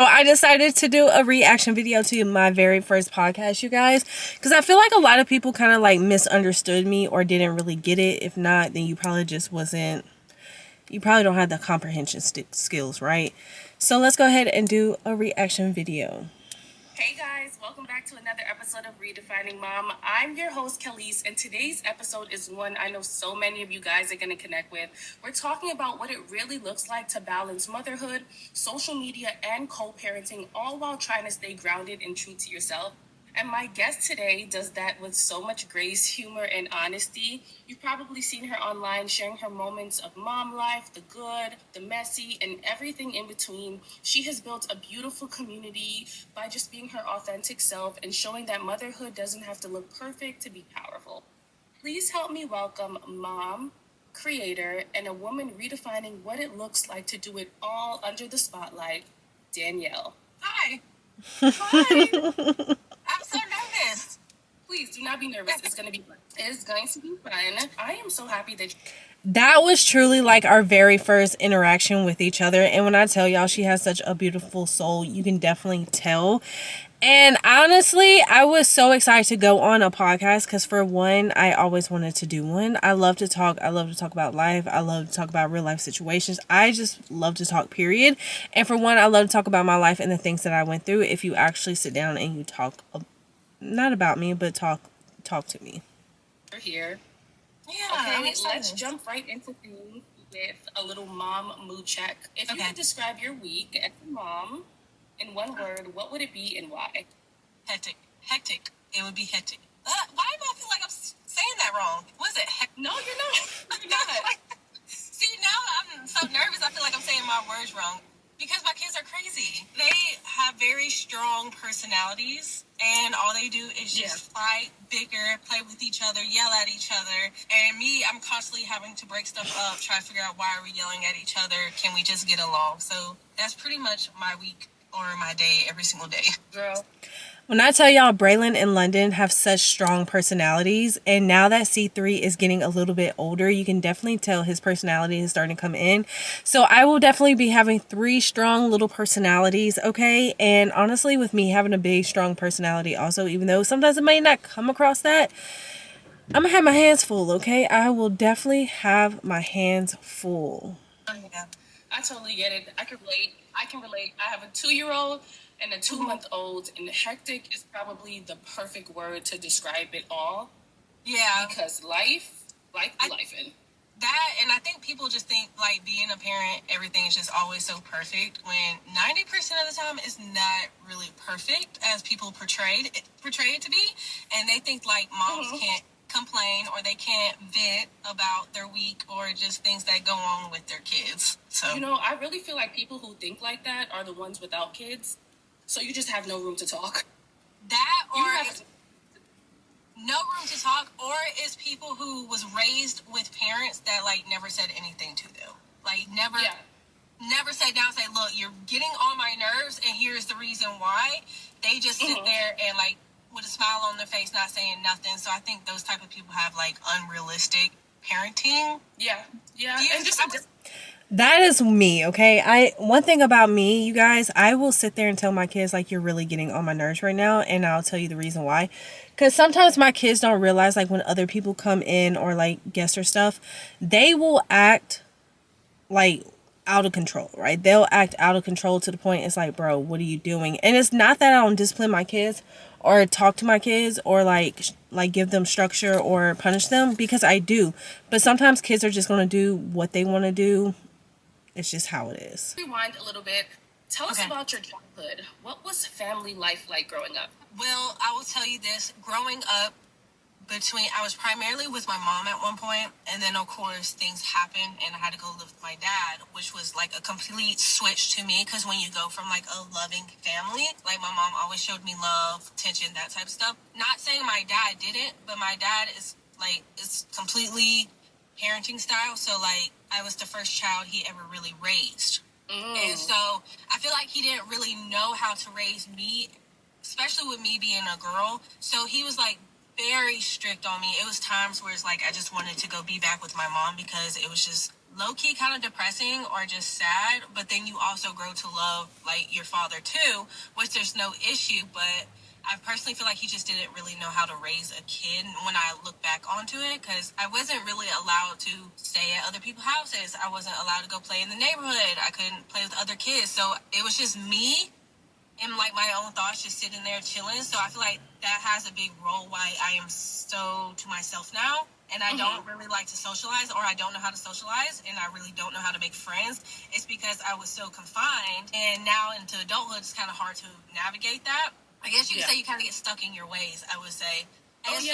I decided to do a reaction video to my very first podcast, you guys, because I feel like a lot of people kind of like misunderstood me or didn't really get it. If not, then you probably just wasn't, you probably don't have the comprehension skills, right? So let's go ahead and do a reaction video. Hey guys, welcome back to another episode of Redefining Mom. I'm your host, Khalees, and today's episode is one I know so many of you guys are going to connect with. We're talking about what it really looks like to balance motherhood, social media, and co-parenting, all while trying to stay grounded and true to yourself. And my guest today does that with so much grace, humor, and honesty. You've probably seen her online sharing her moments of mom life, the good, the messy, and everything in between. She has built a beautiful community by just being her authentic self and showing that motherhood doesn't have to look perfect to be powerful. Please help me welcome mom, creator, and a woman redefining what it looks like to do it all under the spotlight, Danielle. Hi. Hi. I'm so nervous. Please do not be nervous. It's going to be fun. It's going to be fun. I am so happy that was truly like our very first interaction with each other. And when I tell y'all she has such a beautiful soul, you can definitely tell. And honestly, I was so excited to go on a podcast because for one, I always wanted to do one. I love to talk. I love to talk about life. I love to talk about real life situations. I just love to talk, period. And for one, I love to talk about my life and the things that I went through. If you actually sit down and you talk, not about me, but talk to me. We're here. Yeah. Okay, let's jump right into things with a little mom mood check. If you could describe your week as a mom in one word, what would it be and why? Hectic. Hectic. It would be hectic. Why do I feel like I'm saying that wrong? Was it No, you're not. You're not. See, now I'm so nervous. I feel like I'm saying my words wrong. Because my kids are crazy. They have very strong personalities, and all they do is just fight, bicker, play with each other, yell at each other. And me, I'm constantly having to break stuff up, try to figure out why are we yelling at each other? Can we just get along? So that's pretty much my week or my day every single day. Girl. When I tell y'all Braylon and London have such strong personalities, and now that C3 is getting a little bit older, you can definitely tell his personality is starting to come in. So I will definitely be having 3 strong little personalities, okay? And honestly, with me having a big, strong personality also, even though sometimes it may not come across that, I'm gonna have my hands full, okay? I will definitely have my hands full. Yeah, I totally get it. I can relate. I have a 2-year-old and a 2-month-old, and hectic is probably the perfect word to describe it all. Yeah. Because life in. That, and I think people just think like being a parent, everything is just always so perfect when 90% of the time it's not really perfect as people portray it to be. And they think like moms can't complain or they can't vent about their week or just things that go on with their kids. So, I really feel like people who think like that are the ones without kids. So you just have no room to talk. That or no room to talk, or is people who was raised with parents that like never said anything to them. Like never sat down and say, look, you're getting on my nerves and here's the reason why. They just sit there and like with a smile on their face, not saying nothing. So I think those type of people have like unrealistic parenting. Yeah. And just that is me, okay? One thing about me, you guys, I will sit there and tell my kids, like, you're really getting on my nerves right now, and I'll tell you the reason why. Because sometimes my kids don't realize, like, when other people come in or, like, guests or stuff, they will act, like, out of control, right? They'll act out of control to the point it's like, bro, what are you doing? And it's not that I don't discipline my kids or talk to my kids or, like give them structure or punish them, because I do. But sometimes kids are just going to do what they want to do. It's just how it is. Rewind a little bit. Tell us about your childhood. What was family life like growing up? Well, I will tell you this. Growing up, I was primarily with my mom at one point, and then of course things happened and I had to go live with my dad, which was like a complete switch to me, because when you go from like a loving family, like my mom always showed me love, attention, that type of stuff. Not saying my dad didn't, but my dad is completely parenting style, so like I was the first child he ever really raised. And so I feel like he didn't really know how to raise me, especially with me being a girl. So he was like very strict on me. It was times where it's like I just wanted to go be back with my mom because it was just low-key kind of depressing or just sad, but then you also grow to love like your father too, which there's no issue. But I personally feel like he just didn't really know how to raise a kid when I look back onto it, because I wasn't really allowed to stay at other people's houses. I wasn't allowed to go play in the neighborhood. I couldn't play with other kids. So it was just me and like my own thoughts just sitting there chilling. So I feel like that has a big role why I am so to myself now. And I don't really like to socialize, or I don't know how to socialize, and I really don't know how to make friends. It's because I was so confined. And now into adulthood, it's kind of hard to navigate that. I guess you could say you kind of get stuck in your ways, I would say. And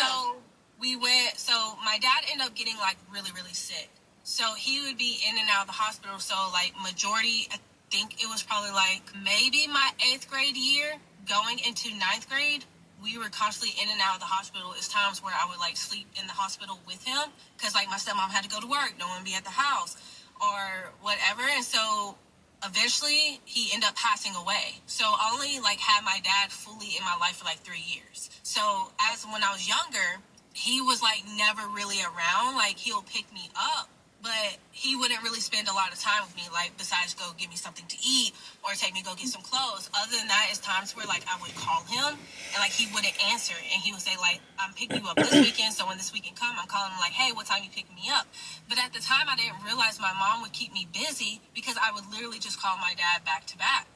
so my dad ended up getting like really, really sick. So he would be in and out of the hospital. So like majority, I think it was probably like maybe my 8th grade year going into 9th grade, we were constantly in and out of the hospital. It's times where I would like sleep in the hospital with him because like my stepmom had to go to work, no one would be at the house or whatever. And so eventually he ended up passing away. So I only like had my dad fully in my life for like 3 years. So as when I was younger, he was like never really around. Like he'll pick me up, but he wouldn't really spend a lot of time with me, like besides go give me something to eat or take me go get some clothes. Other than that, it's times where like I would call him and like he wouldn't answer, and he would say like, I'm picking you up this weekend, so when this weekend come, I'm calling him like, hey, what time you picking me up? But at the time I didn't realize my mom would keep me busy because I would literally just call my dad back to back,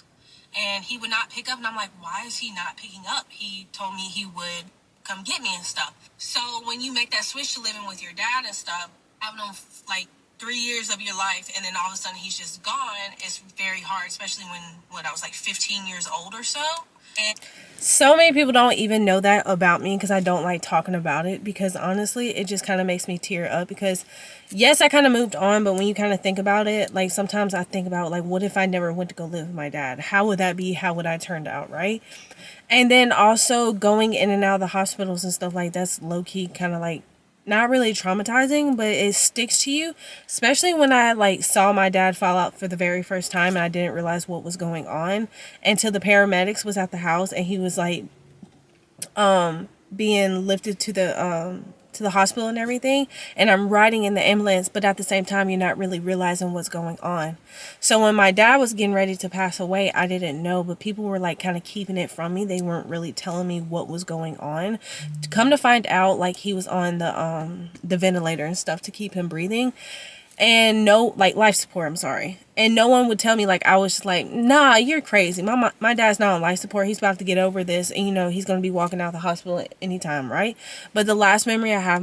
and he would not pick up, and I'm like, why is he not picking up? He told me he would come get me and stuff. So when you make that switch to living with your dad and stuff, I've known like 3 years of your life, and then all of a sudden he's just gone. It's very hard, especially when I was like 15 years old or so. And So many people don't even know that about me because I don't like talking about it, because honestly it just kind of makes me tear up, because yes, I kind of moved on, but when you kind of think about it, like sometimes I think about like, what if I never went to go live with my dad? How would that be? How would I turned out, right? And then also going in and out of the hospitals and stuff, like that's low-key kind of like not really traumatizing, but it sticks to you, especially when I like saw my dad fall out for the very first time and I didn't realize what was going on until the paramedics was at the house and he was like being lifted to the hospital and everything, and I'm riding in the ambulance, but at the same time you're not really realizing what's going on. So when my dad was getting ready to pass away, I didn't know, but people were like kind of keeping it from me. They weren't really telling me what was going on. Come to find out, like he was on the ventilator and stuff to keep him breathing, and no, like life support, I'm sorry, and no one would tell me. Like I was just like, nah, you're crazy. My dad's not on life support, he's about to get over this, and you know he's going to be walking out of the hospital anytime, right? But the last memory I have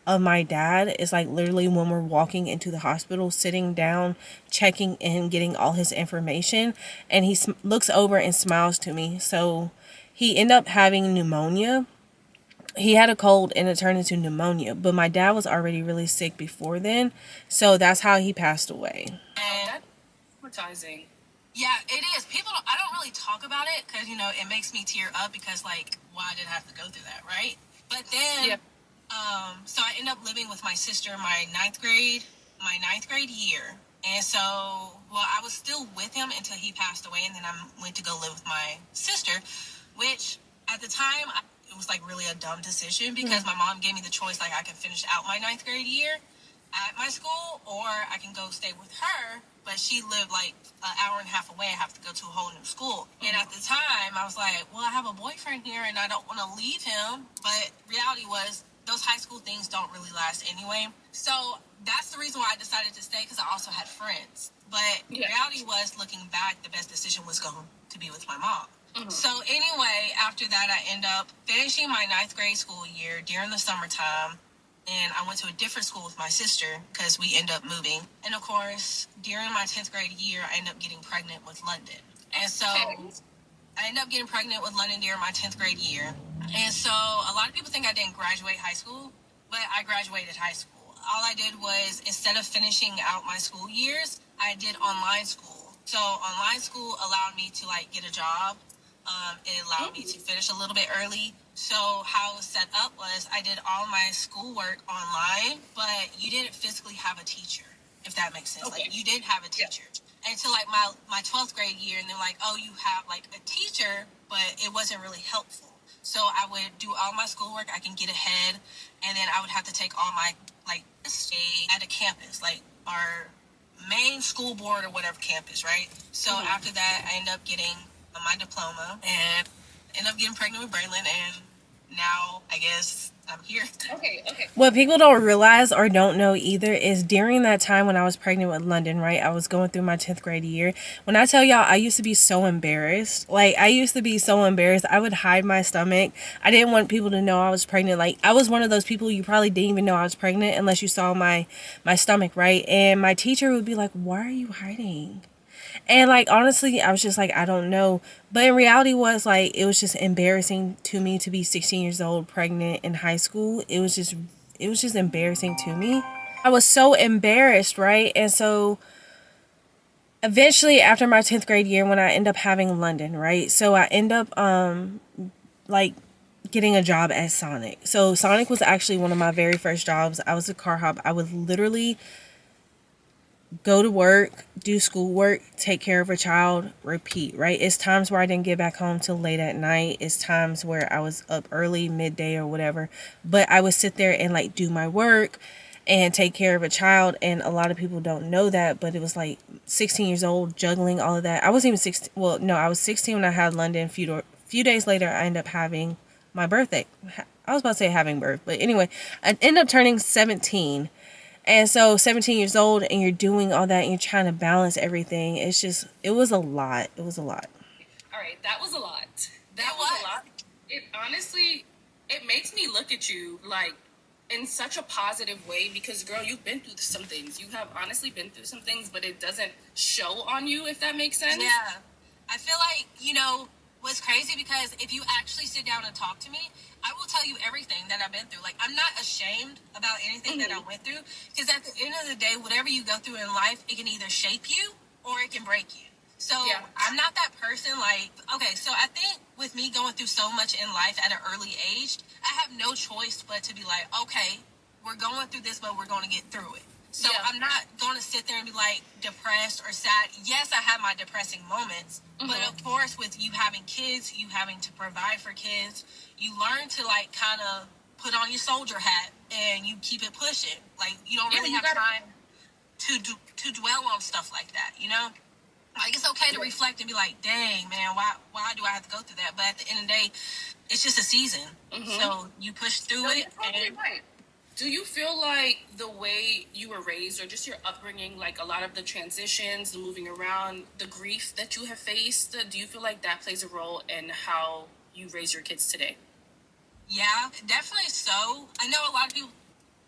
of my dad is like literally when we're walking into the hospital, sitting down, checking in, getting all his information, and he looks over and smiles to me. So he ended up having pneumonia. He had a cold and it turned into pneumonia, but my dad was already really sick before then, so that's how he passed away. That's traumatizing. yeah, it is. I don't really talk about it because, you know, it makes me tear up because, like, why did I have to go through that, right? But then, so I ended up living with my sister my ninth grade year. And so, well, I was still with him until he passed away, and then I went to go live with my sister, which at the time, it was like really a dumb decision because my mom gave me the choice, like, I can finish out my ninth grade year at my school, or I can go stay with her. But she lived like an hour and a half away. I have to go to a whole new school. And at the time, I was like, well, I have a boyfriend here and I don't want to leave him. But reality was, those high school things don't really last anyway. So that's the reason why I decided to stay, because I also had friends. But reality was, looking back, the best decision was going to be with my mom. So anyway, after that, I end up finishing my ninth grade school year during the summertime. And I went to a different school with my sister because we ended up moving. And of course, during my 10th grade year, I ended up getting pregnant with London. And so I ended up getting pregnant with London during my 10th grade year. And so a lot of people think I didn't graduate high school, but I graduated high school. All I did was, instead of finishing out my school years, I did online school. So online school allowed me to like get a job. It allowed me to finish a little bit early. So how it was set up was, I did all my schoolwork online, but you didn't physically have a teacher, if that makes sense. Like, you didn't have a teacher until like my 12th grade year, and they're like, oh, you have like a teacher, but it wasn't really helpful. So I would do all my schoolwork, I can get ahead, and then I would have to take all my like stay at a campus, like our main school board or whatever campus, right? So after that, I ended up getting my diploma and ended up getting pregnant with Braylon, and now I guess I'm here. Okay. What people don't realize or don't know either is during that time when I was pregnant with London, right? I was going through my 10th grade year. When I tell y'all, I used to be so embarrassed. Like, I used to be so embarrassed. I would hide my stomach. I didn't want people to know I was pregnant. Like, I was one of those people you probably didn't even know I was pregnant unless you saw my stomach, right? And my teacher would be like, "Why are you hiding?" And like honestly, I was just like, I don't know. But in reality was like it was just embarrassing to me to be 16 years old, pregnant in high school. It was just embarrassing to me. I was so embarrassed, right? And so eventually after my 10th grade year when I end up having London, right? So I end up like getting a job at Sonic. So Sonic was actually one of my very first jobs. I was a car hop. I would literally go to work, do schoolwork, take care of a child, repeat, right? It's times where I didn't get back home till late at night. It's times where I was up early, midday or whatever. But I would sit there and like do my work and take care of a child. And a lot of people don't know that, but it was like 16 years old, juggling all of that. I wasn't even 16. Well, no, I was 16 when I had London. Few days later, I ended up having my birthday. I was about to say having birth, but anyway, I ended up turning 17. And so 17 years old and you're doing all that and you're trying to balance everything. It was a lot. It was a lot. All right, that was a lot. That was a lot. It honestly, it makes me look at you like in such a positive way because, girl, you've been through some things. You have honestly been through some things, but it doesn't show on you, if that makes sense. Yeah. I feel like, what's crazy because if you actually sit down and talk to me, I will tell you everything that I've been through. Like, I'm not ashamed about anything that I went through because at the end of the day, whatever you go through in life, it can either shape you or it can break you. So I'm not that person like, okay, so I think with me going through so much in life at an early age, I have no choice but to be like, okay, we're going through this, but we're going to get through it. So I'm not going to sit there and be like depressed or sad. Yes, I have my depressing moments, but of course with you having kids, you having to provide for kids, you learn to like kind of put on your soldier hat and you keep it pushing. Like you don't really have time to dwell on stuff like that, Like it's okay to reflect and be like, dang man, why do I have to go through that? But at the end of the day, it's just a season. So you push through it. And right. Do you feel like the way you were raised or just your upbringing, like a lot of the transitions, the moving around, the grief that you have faced, do you feel like that plays a role in how you raise your kids today? Yeah, definitely so. I know a lot of people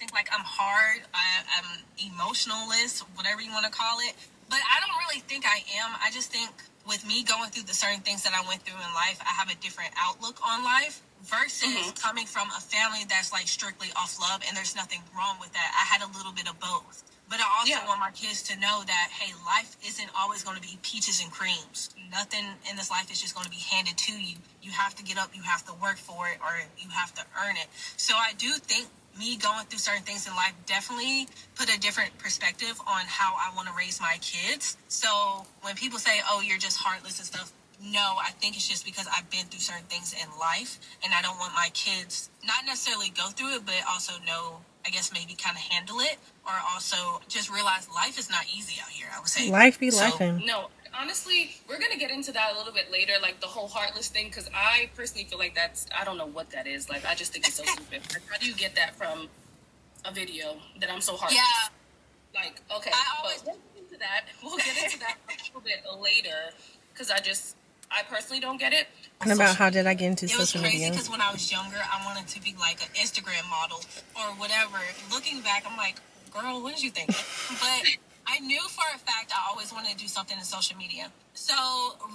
think like I'm hard, I'm emotionalist, whatever you want to call it. But I don't really think I am. I just think with me going through the certain things that I went through in life, I have a different outlook on life versus coming from a family that's like strictly off love, and there's nothing wrong with that. I had a little bit of both. But I also want my kids to know that, hey, life isn't always going to be peaches and creams. Nothing in this life is just going to be handed to you. You have to get up, you have to work for it, or you have to earn it. So I do think me going through certain things in life definitely put a different perspective on how I want to raise my kids. So when people say, oh, you're just heartless and stuff, no, I think it's just because I've been through certain things in life and I don't want my kids not necessarily go through it, but also know, I guess maybe kind of handle it, or also just realize life is not easy out here, I would say. Life be lifing. No, honestly, we're going to get into that a little bit later, like the whole heartless thing, because I personally feel like I don't know what that is. Like, I just think it's so stupid. Like, how do you get that from a video that I'm so heartless? Yeah. Like, okay, but we'll get into that. We'll get into that a little bit later, because I personally don't get it. And about how did I get into social media? It was crazy because when I was younger, I wanted to be like an Instagram model or whatever. Looking back, I'm like, girl, what did you think? But I knew for a fact I always wanted to do something in social media. So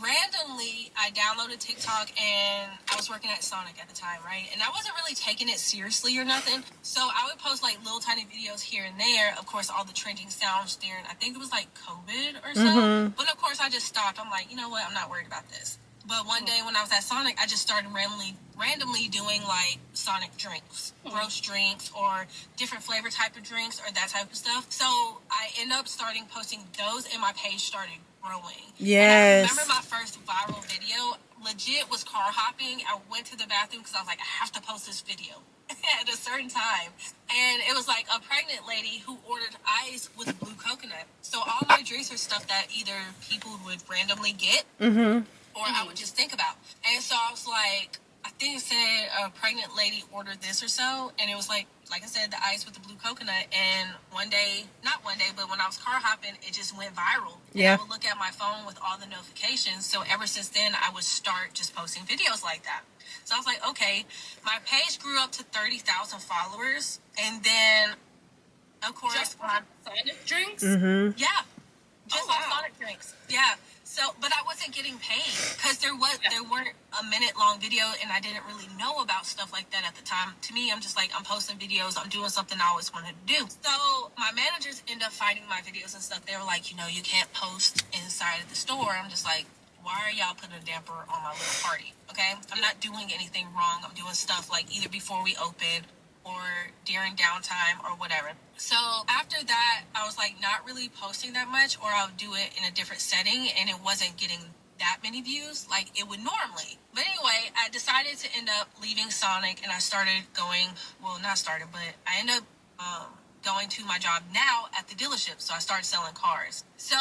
randomly, I downloaded TikTok and I was working at Sonic at the time, right? And I wasn't really taking it seriously or nothing. So I would post like little tiny videos here and there. Of course, all the trending sounds during, I think it was like COVID or so. But of course, I just stopped. I'm like, you know what? I'm not worried about this. But one day when I was at Sonic, I just started randomly doing like Sonic drinks, roast drinks, or different flavor type of drinks, or that type of stuff. So I ended up starting posting those, and my page started growing. Yes. And I remember my first viral video legit was car hopping. I went to the bathroom because I was like, I have to post this video. at a certain time. And it was like a pregnant lady who ordered ice with blue coconut. So all my drinks are stuff that either people would randomly get or I would just think about. And so I was like, I think it said a pregnant lady ordered this or so. And it was like I said, the ice with the blue coconut. And not one day, but when I was car hopping, it just went viral. Yeah. And I would look at my phone with all the notifications. So ever since then, I would start just posting videos like that. So I was like, okay, my page grew up to 30,000 followers. And then, of course, just Sonic drinks? Yeah. Just Sonic drinks. Yeah. So, but I wasn't getting paid because there weren't a minute-long video, and I didn't really know about stuff like that at the time. To me, I'm just like, I'm posting videos, I'm doing something I always wanted to do. So my managers end up finding my videos and stuff. They were like, you can't post inside of the store. I'm just like, why are y'all putting a damper on my little party? Okay, I'm not doing anything wrong. I'm doing stuff like either before we open or during downtime or whatever. So after that, I was like not really posting that much, or I'll do it in a different setting, and it wasn't getting that many views like it would normally. But anyway, I decided to end up leaving Sonic, and I started going, but I ended up going to my job now at the dealership. So I started selling cars. So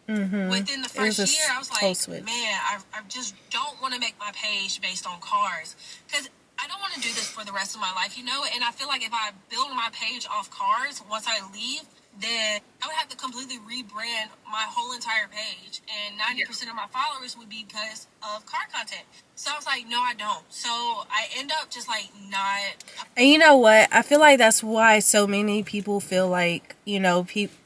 within the first year, I was like, man, I just don't want to make my page based on cars, because I don't want to do this for the rest of my life, and I feel like if I build my page off cars, once I leave, then I would have to completely rebrand my whole entire page, and 90% of my followers would be because of car content. So I was like, no, I don't. So I end up just like not. And you know what? I feel like that's why so many people feel like,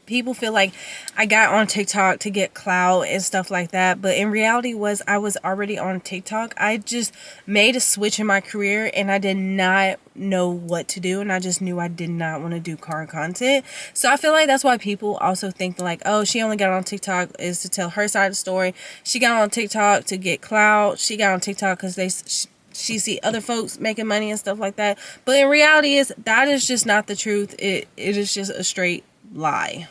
people feel like I got on TikTok to get clout and stuff like that. But in reality I was already on TikTok. I just made a switch in my career and I did not know what to do. And I just knew I did not want to do car content. So I feel like that's why people also think like, oh, she only got on TikTok is to tell her side of the story. She got on TikTok to get clout. She got on TikTok because she see other folks making money and stuff like that. But in reality that is just not the truth. It is just a straight lie.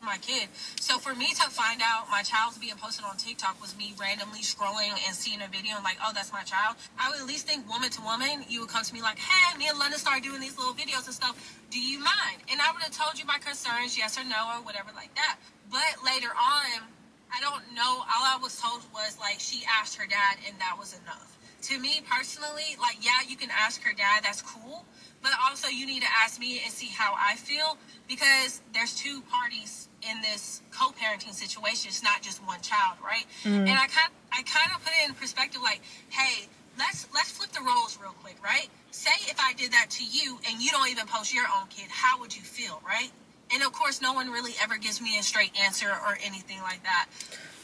My kid. So for me to find out my child's being posted on TikTok was me randomly scrolling and seeing a video and like, oh, that's my child. I would at least think woman to woman, you would come to me like, hey, me and London started doing these little videos and stuff. Do you mind? And I would have told you my concerns, yes or no, or whatever like that. But later on, I don't know. All I was told was like, she asked her dad and that was enough. To me personally, like, yeah, you can ask her dad. That's cool. But also you need to ask me and see how I feel, because there's two parties in this co-parenting situation. It's not just one child, right? And I kind of put it in perspective like, hey, let's flip the roles real quick, right? Say if I did that to you and you don't even post your own kid, how would you feel, right? And of course, no one really ever gives me a straight answer or anything like that.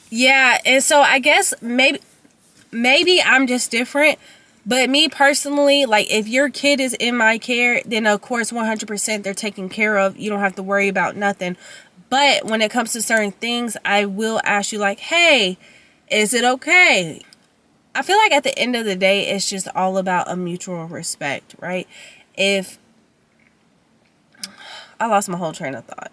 Yeah, and so I guess maybe I'm just different. But me personally, like, if your kid is in my care, then of course 100% they're taken care of. You don't have to worry about nothing. But when it comes to certain things, I will ask you like, hey, is it okay? I feel like at the end of the day, it's just all about a mutual respect, right? If I lost my whole train of thought.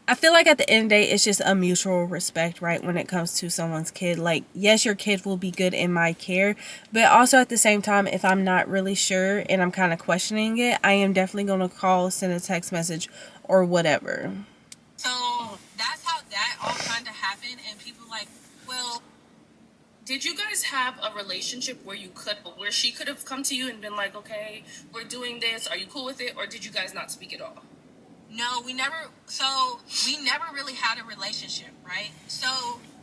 I feel like at the end of the day, it's just a mutual respect, right? When it comes to someone's kid, like, yes, your kid will be good in my care, but also at the same time, if I'm not really sure and I'm kind of questioning it, I am definitely going to call, send a text message or whatever. So that's how that all kind of happened. And people like, well, did you guys have a relationship where she could have come to you and been like, okay, we're doing this, are you cool with it? Or did you guys not speak at all? No, we never really had a relationship, right? So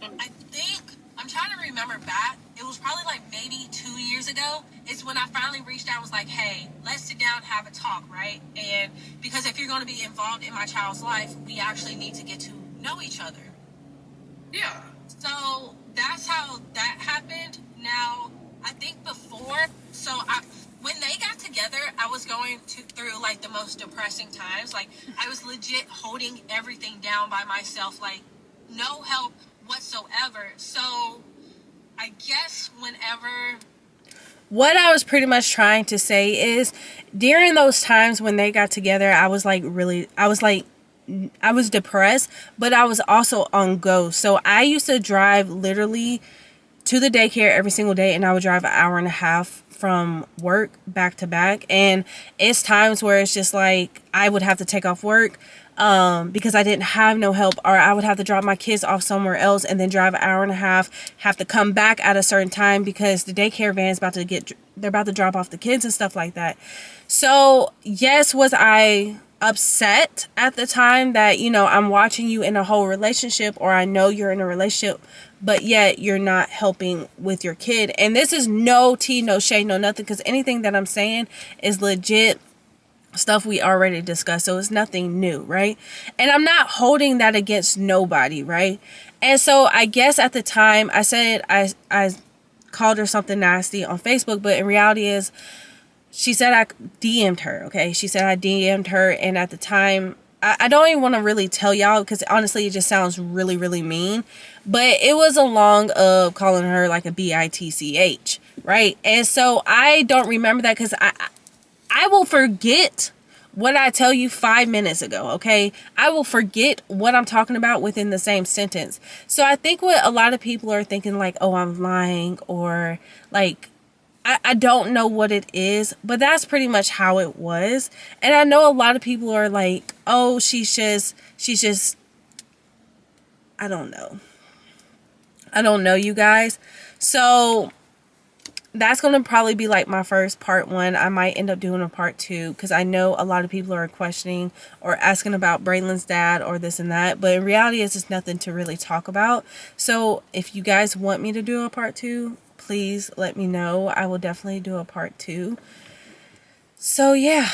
I think, I'm trying to remember back, it was probably like maybe 2 years ago, is when I finally reached out and was like, hey, let's sit down and have a talk, right? And because if you're going to be involved in my child's life, we actually need to get to know each other. Yeah. So that's how that happened. Now, I think before, when they got together, I was going through like the most depressing times. Like, I was legit holding everything down by myself, like no help whatsoever. So I guess what I was pretty much trying to say is, during those times when they got together, I was depressed, but I was also on go. So I used to drive literally to the daycare every single day, and I would drive an hour and a half from work back to back, and it's times where it's just like I would have to take off work because I didn't have no help, or I would have to drop my kids off somewhere else and then drive an hour and a half, have to come back at a certain time because the daycare van is they're about to drop off the kids and stuff like that. So yes, was I upset at the time that, you know, I'm watching you in a whole relationship, or I know you're in a relationship, but yet you're not helping with your kid. And this is no tea, no shade, no nothing, because anything that I'm saying is legit stuff we already discussed, so it's nothing new, right? And I'm not holding that against nobody, right? And so I guess at the time I said I called her something nasty on Facebook, but in reality is she said I DM'd her, okay? She said I DM'd her, and at the time I don't even want to really tell y'all because honestly it just sounds really, really mean, but it was along of calling her like a bitch, right? And so I don't remember that because I will forget what I tell you 5 minutes ago, okay? I will forget what I'm talking about within the same sentence. So I think what a lot of people are thinking, like, oh, I'm lying, or like, I don't know what it is, but that's pretty much how it was. And I know a lot of people are like, oh, she's just, I don't know. I don't know, you guys. So that's going to probably be like my first part one. I might end up doing a part two because I know a lot of people are questioning or asking about Braylon's dad or this and that. But in reality, it's just nothing to really talk about. So if you guys want me to do a part two, please let me know. I will definitely do a part two. So yeah.